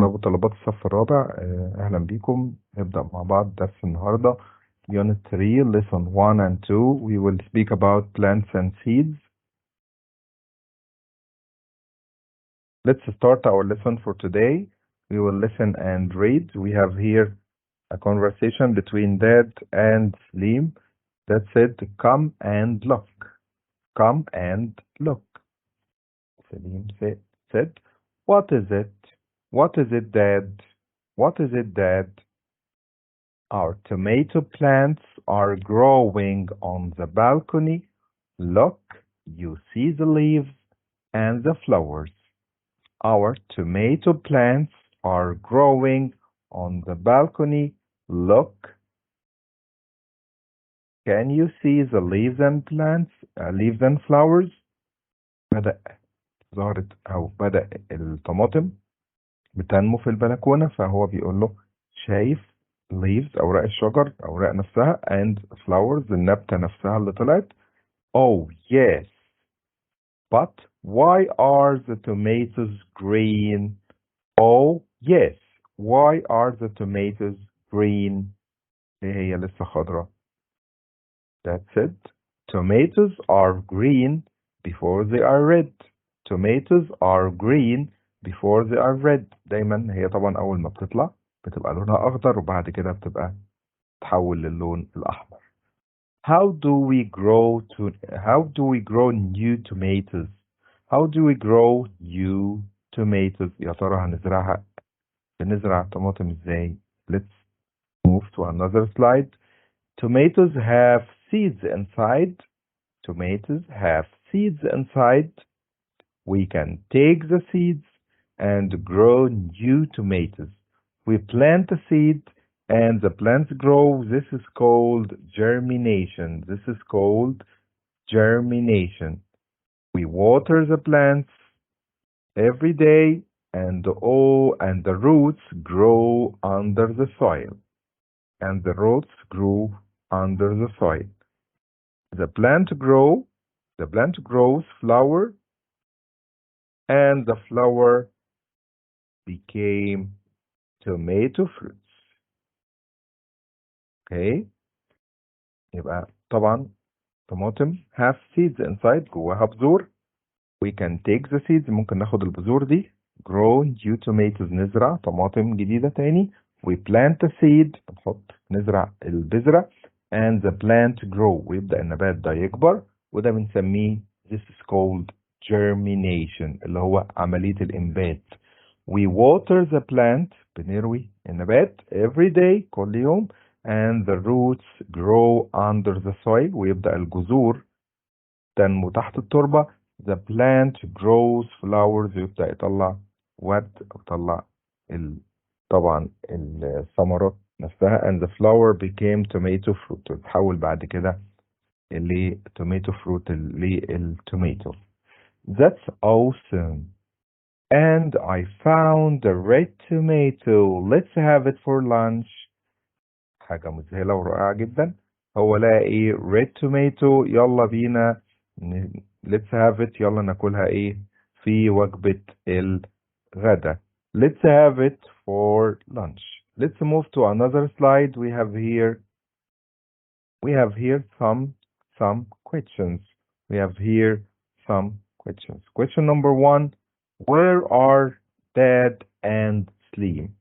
طلاب وطلبات الصف الرابع، أهلا بكم. نبدأ مع بعض درس النهاردة Unit 3 Lesson 1 and 2. We will speak about plants and seeds. Let's start our lesson for today. We will listen and read. We have here a conversation between Dad and Slim that said, "Come and look. Come and look." Slim said, "What is it? What is it, Dad? What is it, Dad?" "Our tomato plants are growing on the balcony. Look, you see the leaves and the flowers. Our tomato plants are growing on the balcony. Look. Can you see the leaves and leaves and flowers?" بدأ الطماطم بتنمو في البلكونة، فهو بيقول له شايف leaves أوراق الشجر، أوراق نفسها and flowers النبتة نفسها اللي طلعت. "Oh yes, but why are the tomatoes green?" "Oh yes, why are the tomatoes green?" هي لسه خضراء. That's it. Tomatoes are green before they are red. Tomatoes are green before they are red. دايما هي طبعا أول ما بتطلع بتبقى لونها أخضر وبعد كده بتبقى تحول للون الأحمر. How do we grow new tomatoes? How do we grow new tomatoes? يا ترى بنزرع طماطم ازاي؟ Let's move to another slide. Tomatoes have seeds inside. Tomatoes have seeds inside. We can take the seeds and grow new tomatoes. We plant a seed and the plants grow. This is called germination. This is called germination. We water the plants every day and the roots grow under the soil. And the roots grow under the soil. The plant grows flower, and the flower became tomato fruits. Okay. يبقى طبعا طماطم have seeds inside، جواها بذور. We can take the seeds، ممكن ناخد البذور دي. grow new tomatoes، نزرع طماطم جديدة تاني. We plant a seed، نزرع البذرة. And the plant grow، ويبدأ النبات ده يكبر، وده بنسميه this is called germination، اللي هو عملية الإنبات. We water the plant، بنروي النبات every day، كل يوم. And the roots grow under the soil، ويبدأ الجذور تنمو تحت التربة. The plant grows flowers، ويبدأ يطلع ورد، يطلع طبعا الثمرات نفسها. And the flower became tomato fruit، تتحول بعد كده tomato fruit للتوميتو. That's awesome. And I found a red tomato. Let's have it for lunch. حاجة مذهلة ورائعة جدا. هو لقى ايه؟ red tomato. يلا بينا let's have it، يلا ناكلها ايه في وجبة الغداء. Let's have it for lunch. Let's move to another slide. We have here some questions. We have here some questions. Question number 1. Where are Dad and Slim?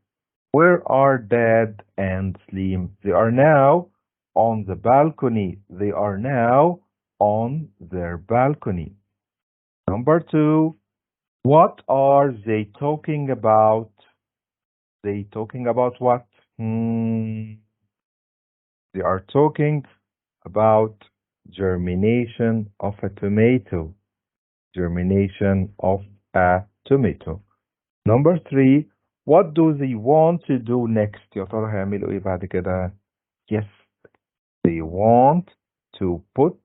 Where are Dad and Slim? They are now on the balcony. They are now on their balcony. Number 2. What are they talking about? They talking about what? They are talking about germination of a tomato. Germination of a tomato. Number 3. What do they want to do next? يا ترى هيعملوا ايه بعد كده؟ Yes, they want to put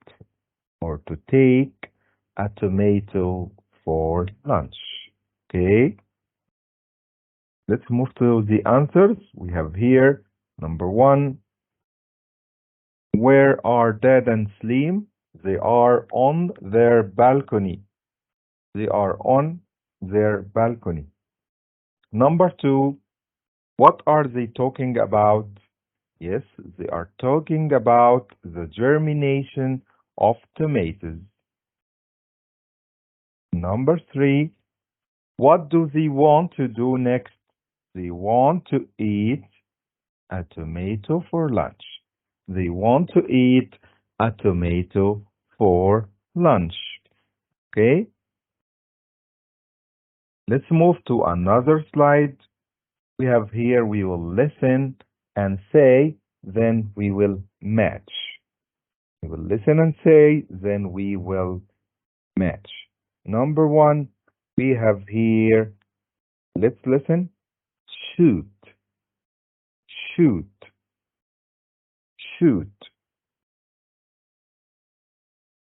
or to take a tomato for lunch. Okay. Let's move to the answers. We have here number 1. Where are Dad and Slim? They are on their balcony. They are on their balcony. Number two, what are they talking about? Yes, they are talking about the germination of tomatoes. Number three, what do they want to do next? They want to eat a tomato for lunch. They want to eat a tomato for lunch. Okay, let's move to another slide. We have here, we will listen and say, then we will match. We will listen and say, then we will match. Number one, we have here, let's listen, shoot, shoot, shoot.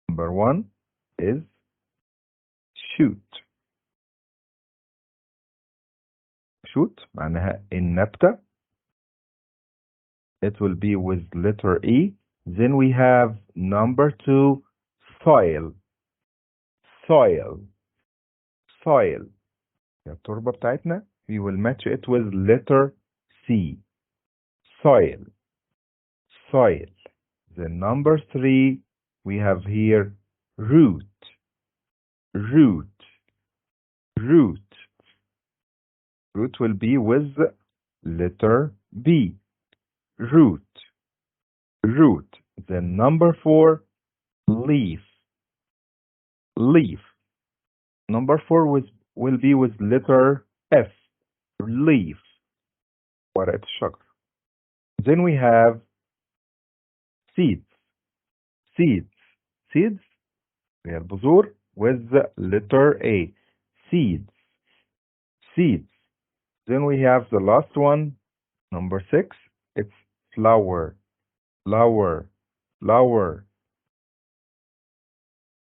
Number one is shoot. shoot معناها النبتة. It will be with letter E. Then we have number two, soil, soil, soil. التربة بتاعتنا we will match it with letter C, soil, soil. Then number three, we have here root, root, root. Root will be with letter B, root, root. Then number four, leaf, leaf. Number four will be with letter F, leaf, ورقة الشجر. Then we have seeds, seeds, seeds. هي البذور with letter A, seeds, seeds. Then we have the last one, number six. It's flower, flower, flower,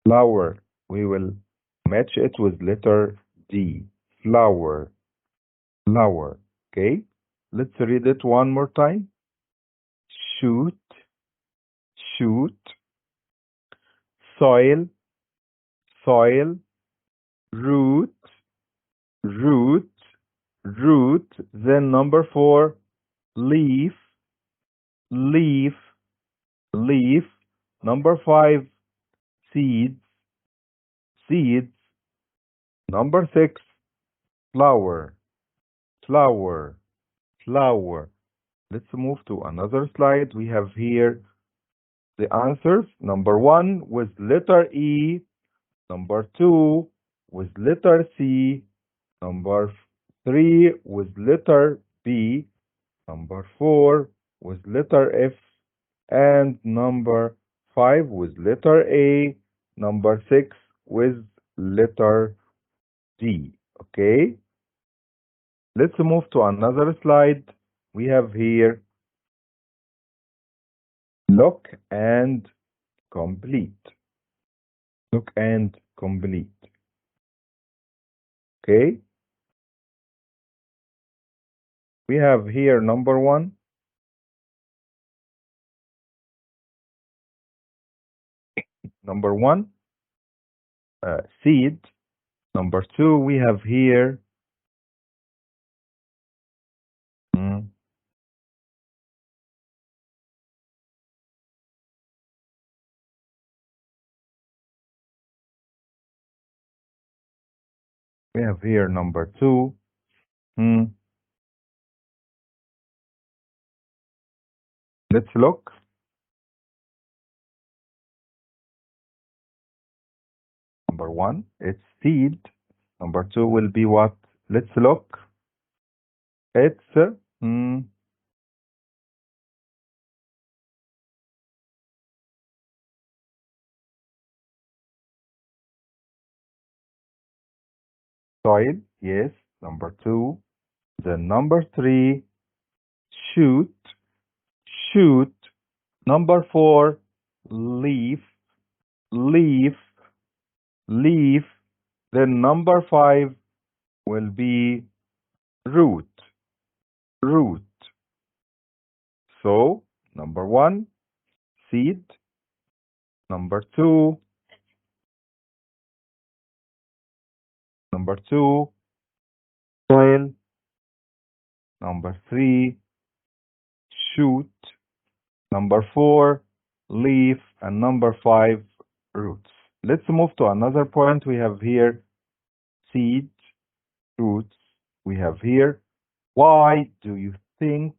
flower. We will match it with letter D, flower, flower. Okay, let's read it one more time. Shoot, shoot, soil, soil, root, root, root. Then number four, leaf, leaf, leaf. Number five, seeds, seeds. Number six, flower, flower, flower. Let's move to another slide. We have here the answers. Number one with letter E. Number two with letter C. Number three with letter B. Number four with letter F. And number five with letter A. Number six with letter D. Okay, let's move to another slide. We have here look and complete. Look and complete. Okay, we have here number one. Number one, seed. Number two, we have here number two. Let's look. Number one, it's seed. Number two will be what? Let's look. It's soil. Yes. Number two. Then number three, shoot, shoot. Number four, leaf, leaf, leaf. Then number five will be root, root. So number one, seed. Number two, soil. Number 3, shoot. Number 4, leaf. And number 5, roots. Let's move to another point. We have here seed, roots. We have here, why do you think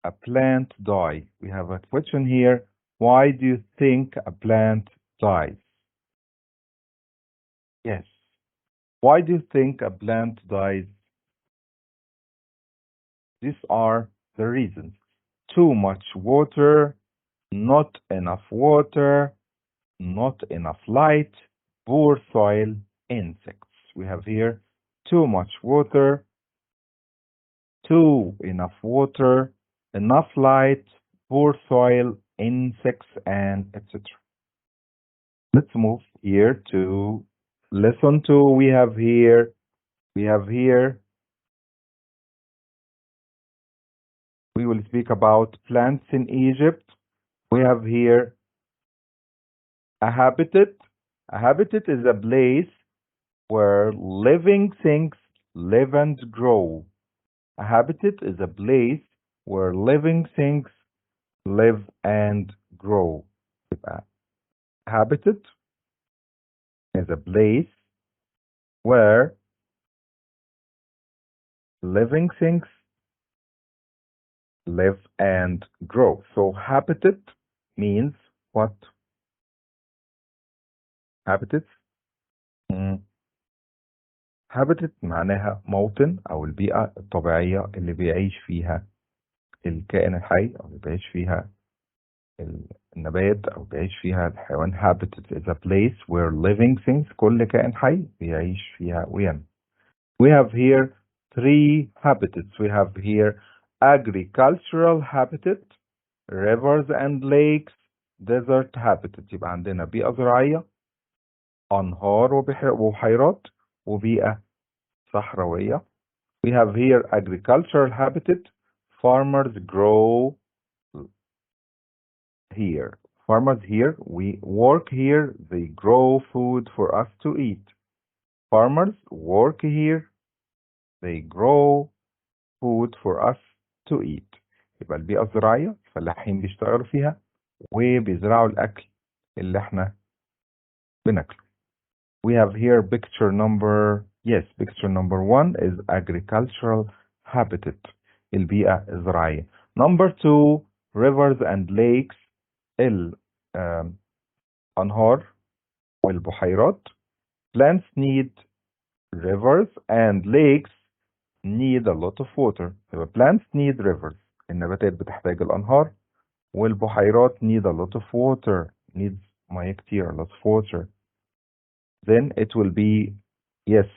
a plant die? We have a question here. Why do you think a plant dies? Yes. Why do you think a plant dies? These are the reasons. Too much water, not enough water, not enough light, poor soil, insects. We have here too much water, enough water, enough light, poor soil, insects, and etc. Let's move here to lesson 2. We have here, we will speak about plants in Egypt. We have here a habitat. A habitat is a place where living things live and grow. A habitat is a place where living things live and grow. يبقى habitat is a place where living things live and grow. So habitat means what? Habitat habitat معناها موطن أو البيئة الطبيعية اللي بيعيش فيها الكائن الحي أو اللي بيعيش فيها النبات أو بيعيش فيها الحيوان. Habitat is a place where living things كل كائن حي بيعيش فيها وينمو. We have here 3 habitats. We have here agricultural habitat, rivers and lakes, desert habitat. يبقى عندنا بيئة زراعية، أنهار وبحيرات، وبيئة صحراوية. We have here agricultural habitat. Farmers grow here. Farmers here, we work here, they grow food for us to eat. Farmers work here, they grow food for us to eat. يبقى البيئة الزراعية الفلاحين بيشتغلوا فيها وبيزرعوا الأكل اللي احنا بناكله. We have here picture number 1 is agricultural habitat, البيئة الزراعية. Number 2, rivers and lakes, الأنهار والبحيرات. Plants need rivers and lakes need a lot of water. يبقى plants need rivers. النباتات بتحتاج الأنهار، والبحيرات need a lot of water, needs مياه كتير, a lot of water. Then it will be,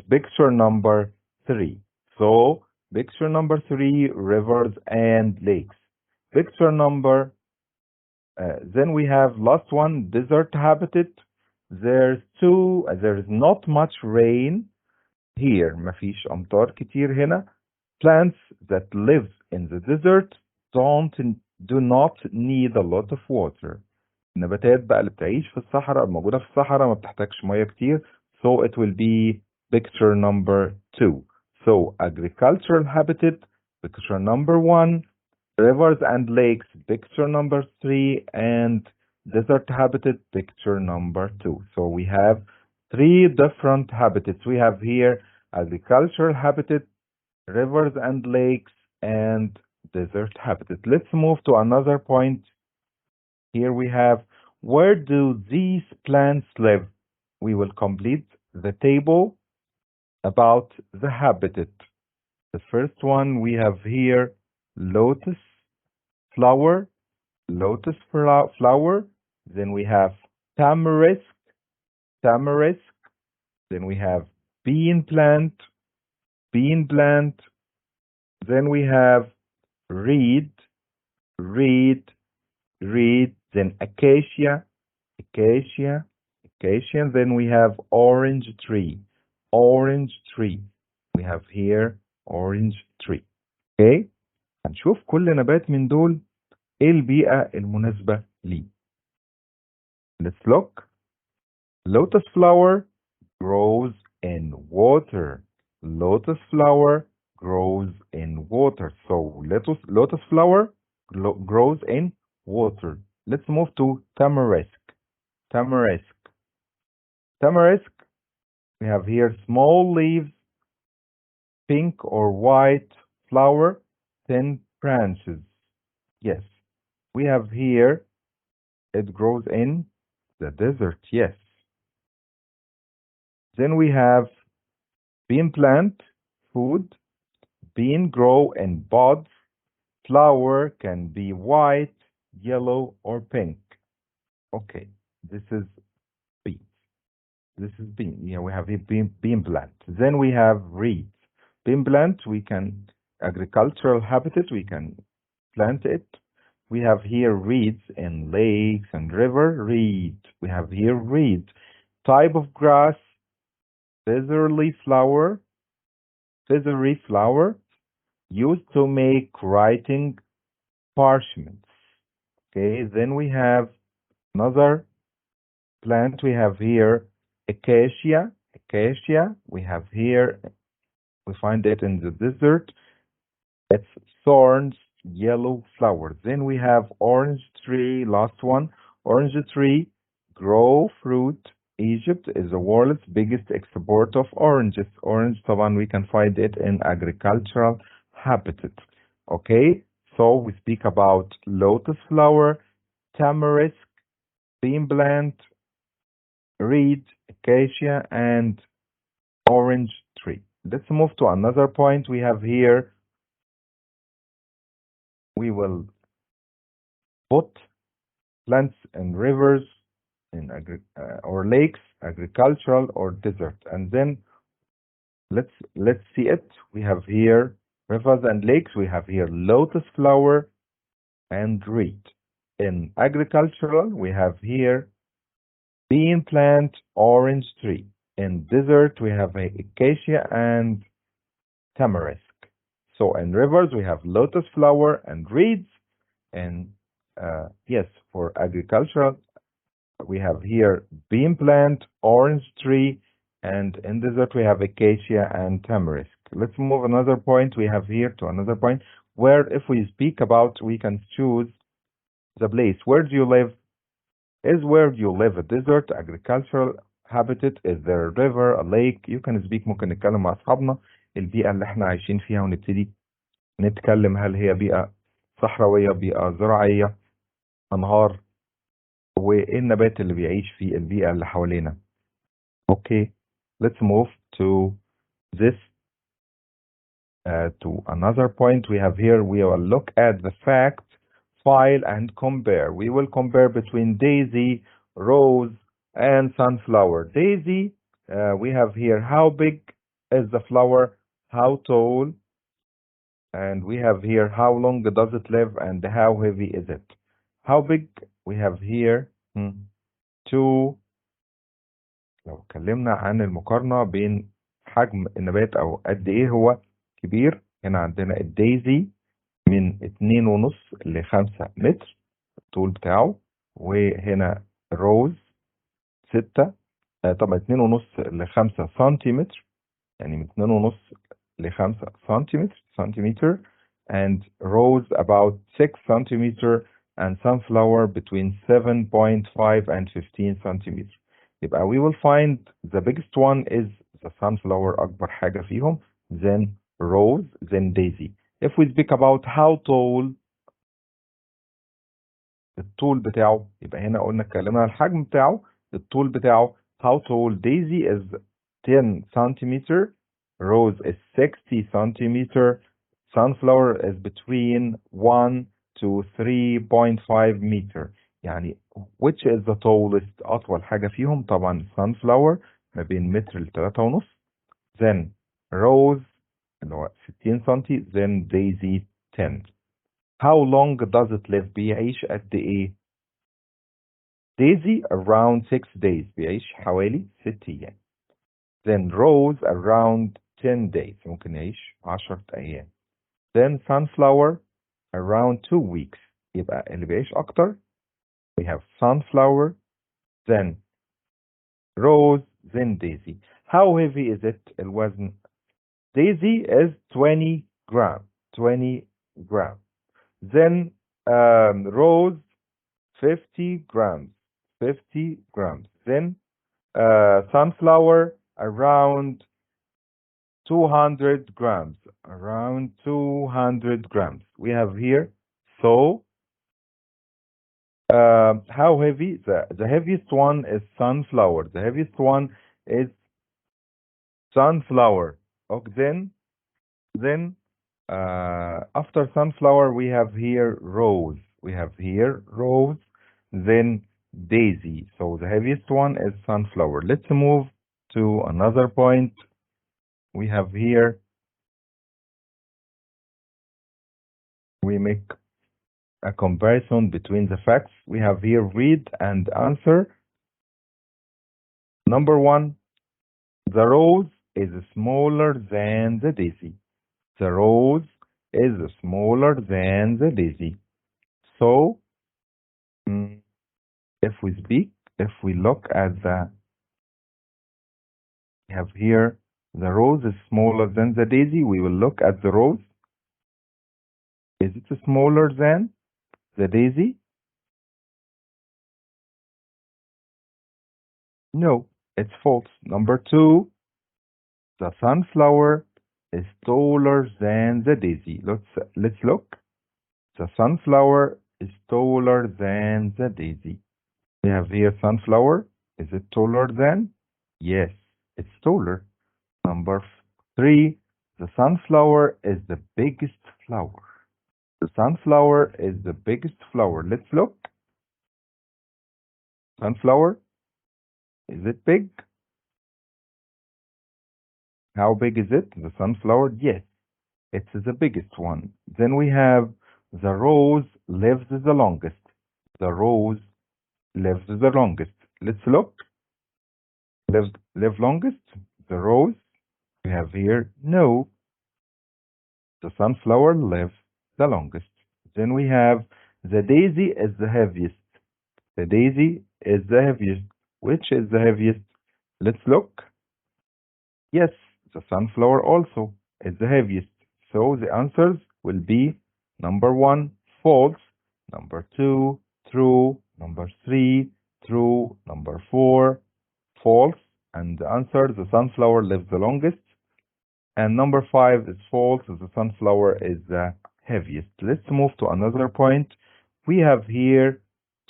picture number 3. So, picture number 3, rivers and lakes. Picture number, then we have last one, desert habitat. There's not much rain here. مفيش أمطار كتير هنا. Plants that live in the desert do not need a lot of water. النباتات بقى اللي بتعيش في الصحراء، الموجودة في الصحراء، ما بتحتاجش مياه كتير. So it will be picture number 2. So agricultural habitat, picture number 1, rivers and lakes, picture number 3, and desert habitat, picture number 2. So we have 3 different habitats. We have here agricultural habitat, rivers and lakes, and desert habitat. Let's move to another point. Here we have, where do these plants live? We will complete the table about the habitat. The first one we have here, lotus flower. Then we have tamarisk. Then we have bean plant. Then we have reed. Then acacia. Then we have orange tree. We have here orange tree. Okay, هنشوف كل نبات من دول ايه البيئة المناسبة ليه. Let's look. Lotus flower grows in water. lotus flower grows in water. So lotus flower grows in water. Let's move to tamarisk. Tamarisk. Tamarisk, we have here small leaves, pink or white flower, thin branches. Yes, we have here, it grows in the desert. Yes. Then we have bean plant, food, bean grow in pods, flower can be white, yellow, or pink. Okay, this is bean. This is bean. Yeah, we have a bean plant. Then we have reeds. Bean plant, we can, agricultural habitat, we can plant it. We have here reeds in lakes and river. Reed. We have here reed. Type of grass, feathery flower, used to make writing parchments. Okay, then we have another plant. We have here acacia. Acacia, we have here, we find it in the desert. It's thorns, yellow flowers. Then we have orange tree, last one. Orange tree, grow fruit. Egypt is the world's biggest exporter of oranges. Orange, طبعا, we can find it in agricultural habitat. Okay, so we speak about lotus flower, tamarisk, bean plant, reed, acacia, and orange tree. Let's move to another point we have here. We will put plants in rivers, in or lakes, agricultural or desert. And then let's see it. We have here rivers and lakes. We have here lotus flower and reed. In agricultural, we have here bean plant, orange tree. In desert, we have acacia and tamarisk. So in rivers, we have lotus flower and reeds. And yes, for agricultural, we have here bean plant, orange tree, and in desert we have acacia and tamarisk. Let's move another point we have here to another point where if we speak about, we can choose the place. Where do you live? Is where you live a desert, agricultural habitat? Is there a river, a lake? You can speak. ممكن نتكلم مع أصحابنا البيئة اللي احنا عايشين فيها ونبتدي نتكلم هل هي بيئة صحراوية، بيئة زراعية، أنهار، وايه النبات اللي بيعيش في البيئة اللي حوالينا. Okay, let's move to this to another point we have here. We will look at the fact file and compare. We will compare between daisy, rose, and sunflower. Daisy, we have here how big is the flower, how tall, and we have here how long does it live and how heavy is it. How big we have here two. لو اتكلمنا عن المقارنة بين حجم النبات أو قد إيه هو كبير، هنا عندنا الدايزي من 2.5 ل5 متر الطول بتاعه، وهنا الروز 6 طبعا 2.5 ل5 سنتيمتر، يعني من 2.5 ل5 سنتيمتر and rose about 6 centimeter and sunflower between 7.5 and 15 centimeter. يبقى we will find the biggest one is the sunflower، أكبر حاجة فيهم، then rose, then daisy. If we speak about how tall، الطول بتاعه، يبقى هنا قلنا اتكلمنا عن الحجم بتاعه، الطول بتاعه how tall. Daisy is 10 centimeter, rose is 60 centimeter, sunflower is between 1 to 3.5 meter. يعني which is the tallest، أطول حاجة فيهم طبعا sunflower ما بين متر ل3.5، then rose اللي هو 60 سنتي، then daisy 10. How long does it live؟ بيعيش قد إيه؟ daisy around 6 days، بيعيش حوالي 6 أيام. then rose around 10 days، ممكن يعيش 10 أيام. then sunflower around 2 weeks، يبقى اللي بيعيش أكتر we have sunflower, then rose, then daisy. How heavy is it؟ الوزن Daisy is 20 grams. 20 grams. Then rose 50 grams. 50 grams. Then sunflower around 200 grams. Around 200 grams. We have here. So how heavy? The heaviest one is sunflower. The heaviest one is sunflower. Okay, then after sunflower we have here rose. We have here rose, then daisy. So the heaviest one is sunflower. Let's move to another point. We have here, we make a comparison between the facts. We have here read and answer. Number one, the rose is smaller than the daisy. The rose is smaller than the daisy. So, if we look at we have here, the rose is smaller than the daisy. We will look at the rose. Is it smaller than the daisy? No, it's false. Number two, the sunflower is taller than the daisy. Let's look. The sunflower is taller than the daisy. We have here sunflower. Is it taller than? Yes, it's taller. Number three, the sunflower is the biggest flower. The sunflower is the biggest flower. Let's look. Sunflower, is it big? How big is it? The sunflower? Yes, it's the biggest one. Then we have the rose lives the longest. The rose lives the longest. Let's look. Live longest? The rose? We have here no. The sunflower lives the longest. Then we have the daisy is the heaviest. The daisy is the heaviest. Which is the heaviest? Let's look. Yes, the sunflower also is the heaviest. So the answers will be number one, false. Number two, true. Number three, true. Number four, false. And the answer, the sunflower lives the longest. And number five is false. The sunflower is the heaviest. Let's move to another point. We have here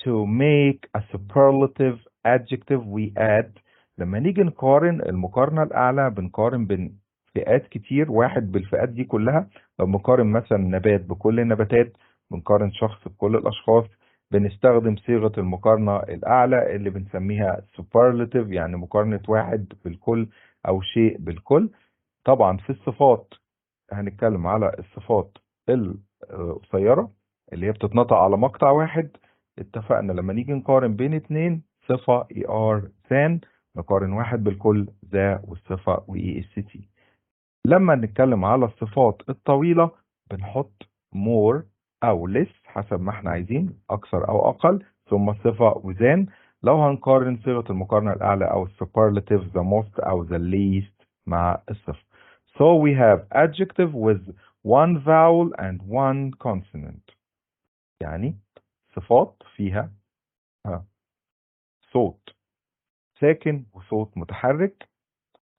to make a superlative adjective we add. لما نيجي نقارن المقارنة الأعلى بنقارن بين فئات كتير واحد بالفئات دي كلها. لو بنقارن مثلا نبات بكل النباتات، بنقارن شخص بكل الأشخاص، بنستخدم صيغة المقارنة الأعلى اللي بنسميها superlative، يعني مقارنة واحد بالكل أو شيء بالكل. طبعا في الصفات هنتكلم على الصفات القصيرة اللي هي بتتنطق على مقطع واحد. اتفقنا لما نيجي نقارن بين اتنين صفة ER than، نقارن واحد بالكل ذا والصفة EST. لما نتكلم على الصفات الطويلة بنحط more أو less حسب ما احنا عايزين، أكثر أو أقل، ثم الصفة وthan. لو هنقارن صيغة المقارنة الأعلى أو superlative the most أو the least مع الصفة. So we have adjective with one vowel and one consonant. يعني صفات فيها صوت ساكن وصوت متحرك.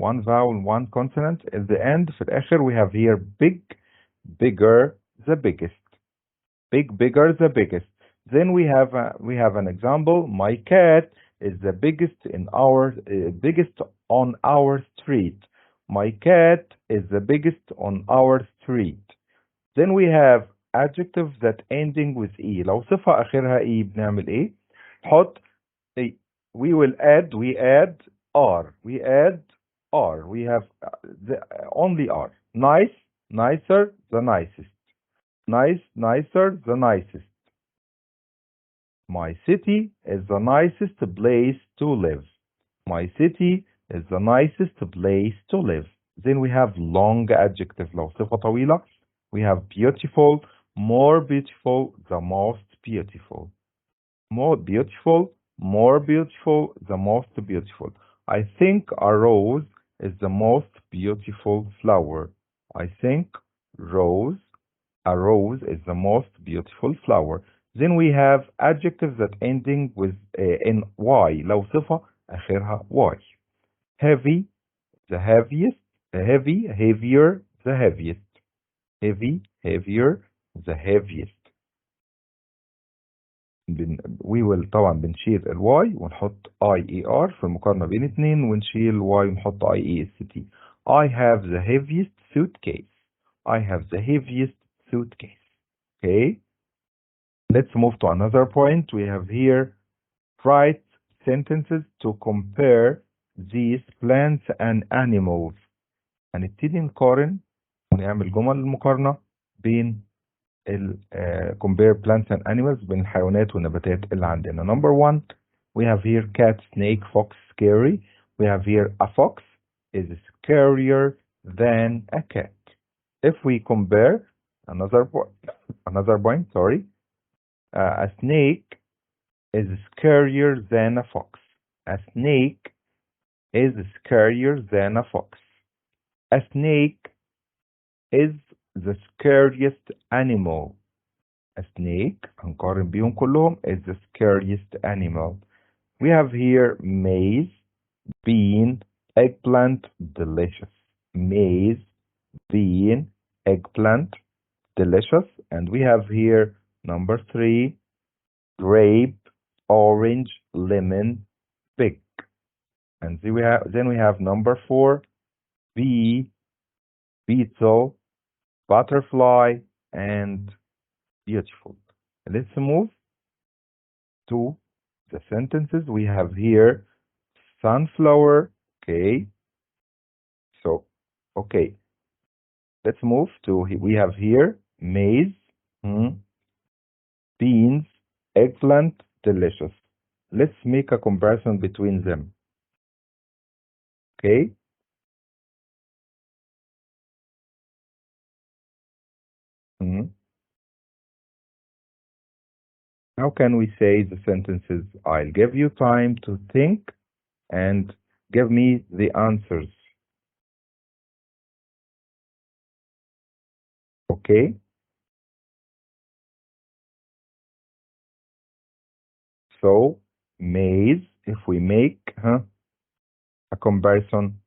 One vowel, one consonant. At the end, في الآخر, we have here big, bigger, the biggest. Big, bigger, the biggest. Then we have an example. My cat is the biggest biggest on our street. My cat is the biggest on our street. Then we have adjectives that ending with e. لو صفة آخرها e بنعمل ايه؟ حط we add r. We add r. We have only r. Nice, nicer, the nicest. Nice, nicer, the nicest. My city is the nicest place to live. My city is the nicest place to live. Then we have long adjective. لو صفة طويلة we have beautiful, more beautiful, the most beautiful. More beautiful, more beautiful, the most beautiful. I think a rose is the most beautiful flower. I think rose. A rose is the most beautiful flower. Then we have adjectives that ending with in y. لو صفة آخرها y. Heavy, the heaviest. Heavy, heavier, the heaviest. Heavy, heavier, the heaviest. we will طبعا بنشيل الواي ونحط IER في المقارنة بين اتنين ونشيل واي ونحط IEST. I have the heaviest suitcase. I have the heaviest suitcase. Okay. Let's move to another point. We have here write sentences to compare these plants and animals. هنبتدي نقارن ونعمل جمل المقارنة بين compare plants and animals بين الحيوانات والنباتات اللي عندنا. Number one, we have here cat, snake, fox, scary. We have here a fox is scarier than a cat. If we compare another point, sorry, a snake is scarier than a fox. A snake is scarier than a fox. A snake is the scariest animal. A snake, هنقارن بيهم كلهم, is the scariest animal. We have here maize, bean, eggplant, delicious. Maize, bean, eggplant, delicious. And we have here number 3, grape, orange, lemon, big. And then we have number 4, bee, beetle, butterfly, and beautiful. Let's move to the sentences. We have here sunflower. Okay. So, okay. Let's move to, we have here maize, beans, eggplant, delicious. Let's make a comparison between them. Okay. How can we say the sentences? I'll give you time to think and give me the answers. Okay. So maize, if we make a comparison,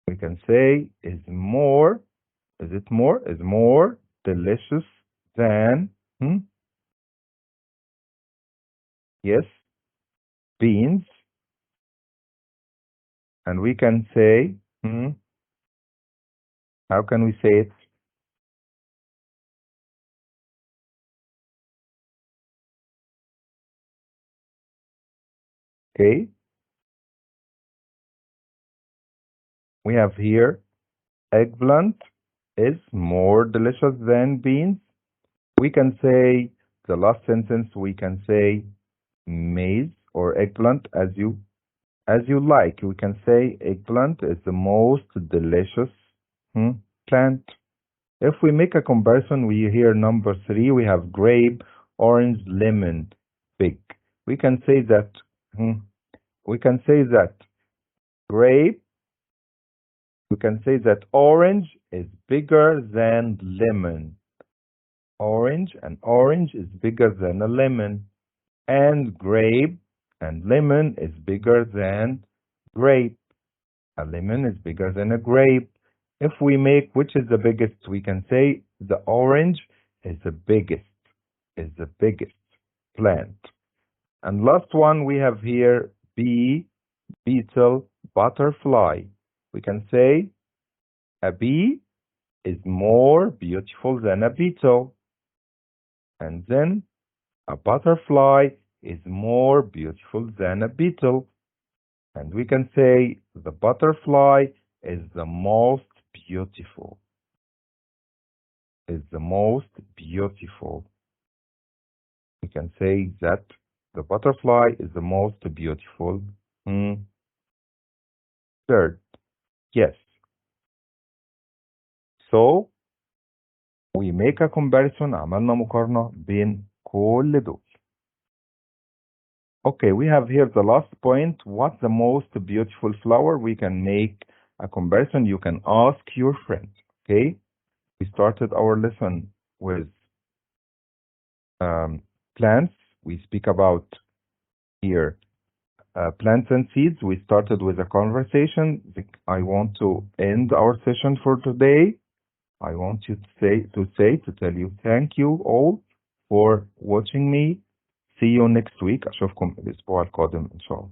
we can say is more delicious than yes, beans. And we can say how can we say it? Okay. We have here eggplant is more delicious than beans. We can say the last sentence, we can say maize or eggplant as you like. We can say eggplant is the most delicious plant. If we make a comparison, we hear number 3, we have grape, orange, lemon, big. We can say that grape, we can say that orange is bigger than lemon. Orange is bigger than a lemon. And grape and lemon is bigger than grape. A lemon is bigger than a grape. If we make which is the biggest, we can say the orange is the biggest plant. And last one we have here bee, beetle, butterfly. We can say a bee is more beautiful than a beetle. And then a butterfly is more beautiful than a beetle. And we can say the butterfly is the most beautiful. We can say that the butterfly is the most beautiful bird. Yes. So we make a comparison. عملنا مقارنة بين كل دول. Okay, we have here the last point. What's the most beautiful flower? We can make a comparison you can ask your friend. Okay, we started our lesson with plants. We speak about here plants and seeds. We started with a conversation. I want to end our session for today. I want you to tell you thank you all for watching me. See you next week. أشوفكم الأسبوع القادم إن شاء الله.